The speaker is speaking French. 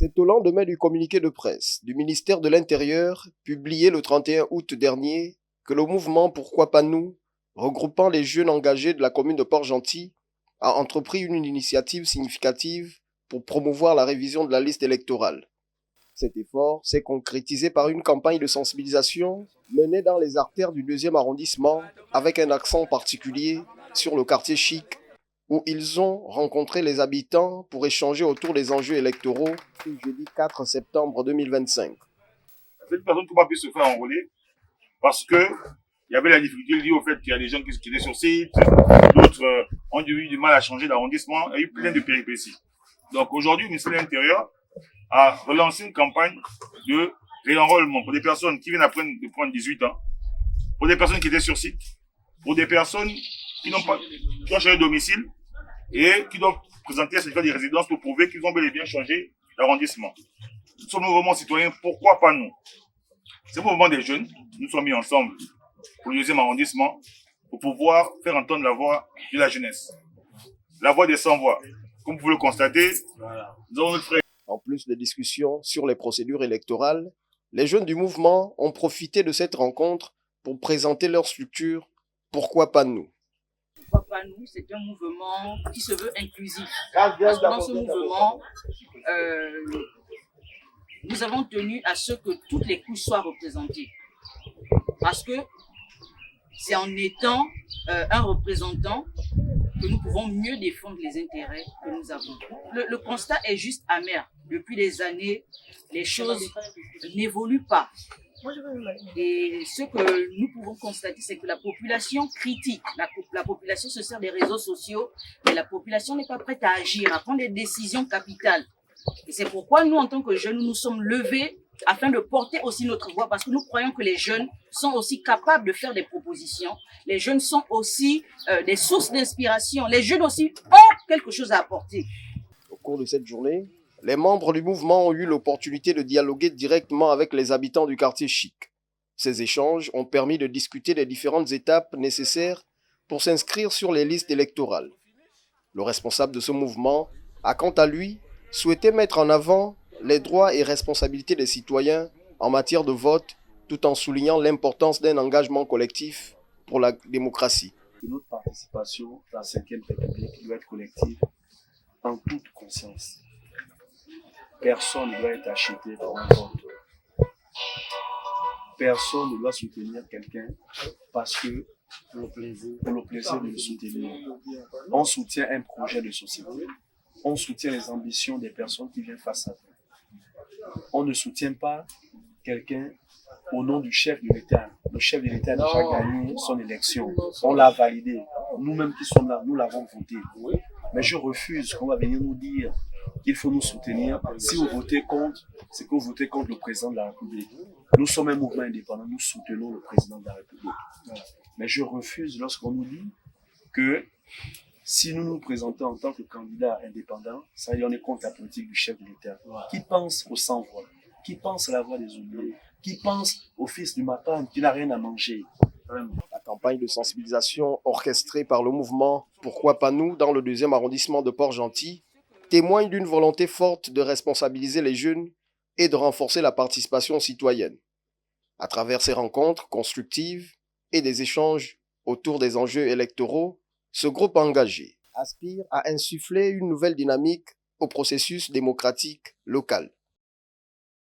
C'est au lendemain du communiqué de presse du ministère de l'Intérieur, publié le 31 août dernier, que le mouvement Pourquoi pas nous, regroupant les jeunes engagés de la commune de Port-Gentil, a entrepris une initiative significative pour promouvoir la révision de la liste électorale. Cet effort s'est concrétisé par une campagne de sensibilisation menée dans les artères du 2e arrondissement avec un accent particulier sur le quartier chic où ils ont rencontré les habitants pour échanger autour des enjeux électoraux le jeudi 4 septembre 2025. Cette personne ne peut pas pu se faire enrôler parce que il y avait la difficulté liée au fait qu'il y a des gens qui étaient sur site, d'autres ont eu du mal à changer d'arrondissement, il y a eu plein de péripéties. Donc aujourd'hui, le ministère de l'Intérieur a relancé une campagne de réenrôlement pour des personnes qui viennent de prendre 18 ans, pour des personnes qui étaient sur site, pour des personnes qui n'ont pas, qui ont changé de domicile et qui doivent présenter un certificat de résidence pour prouver qu'ils ont bel et bien changé d'arrondissement. Nous sommes un mouvement citoyen, pourquoi pas nous? C'est le mouvement des jeunes, nous sommes mis ensemble pour le 2e arrondissement pour pouvoir faire entendre la voix de la jeunesse, la voix des sans-voix. Comme vous pouvez le constater, nous avons notre frère. En plus des discussions sur les procédures électorales, les jeunes du mouvement ont profité de cette rencontre pour présenter leur structure Pourquoi pas nous. Pourquoi pas nous, c'est un mouvement qui se veut inclusif. Parce que dans ce mouvement, nous avons tenu à ce que toutes les couches soient représentées. Parce que c'est en étant un représentant que nous pouvons mieux défendre les intérêts que nous avons. Le constat est juste amer. Depuis des années, les choses n'évoluent pas. Et ce que nous pouvons constater, c'est que la population critique, la population se sert des réseaux sociaux, mais la population n'est pas prête à agir, à prendre des décisions capitales. Et c'est pourquoi nous, en tant que jeunes, nous nous sommes levés afin de porter aussi notre voix, parce que nous croyons que les jeunes sont aussi capables de faire des propositions. Les jeunes sont aussi des sources d'inspiration. Les jeunes aussi ont quelque chose à apporter. Au cours de cette journée, les membres du mouvement ont eu l'opportunité de dialoguer directement avec les habitants du quartier chic. Ces échanges ont permis de discuter des différentes étapes nécessaires pour s'inscrire sur les listes électorales. Le responsable de ce mouvement a quant à lui souhaité mettre en avant les droits et responsabilités des citoyens en matière de vote, tout en soulignant l'importance d'un engagement collectif pour la démocratie. Notre participation dans la 5e République doit être collective en toute conscience. Personne ne doit être acheté par un vote. Personne ne doit soutenir quelqu'un parce que pour le plaisir de le soutenir. On soutient un projet de société. On soutient les ambitions des personnes qui viennent face à nous. On ne soutient pas quelqu'un au nom du chef de l'État. Le chef de l'État a déjà gagné son élection. On l'a validé. Nous-mêmes qui sommes là, nous l'avons voté. Mais je refuse qu'on va venir nous dire qu'il faut nous soutenir. Si vous votez contre, c'est que vous votez contre le président de la République. Nous sommes un mouvement indépendant, nous soutenons le président de la République. Mais je refuse lorsqu'on nous dit que si nous nous présentons en tant que candidat indépendant, ça veut dire qu'on est contre la politique du chef de l'État. Qui pense aux sans-voix, qui pense à la voix des oubliés, qui pense au fils du Mapan qui n'a rien à manger. La campagne de sensibilisation orchestrée par le mouvement Pourquoi pas nous dans le 2e arrondissement de Port-Gentil témoigne d'une volonté forte de responsabiliser les jeunes et de renforcer la participation citoyenne. À travers ces rencontres constructives et des échanges autour des enjeux électoraux, ce groupe engagé aspire à insuffler une nouvelle dynamique au processus démocratique local.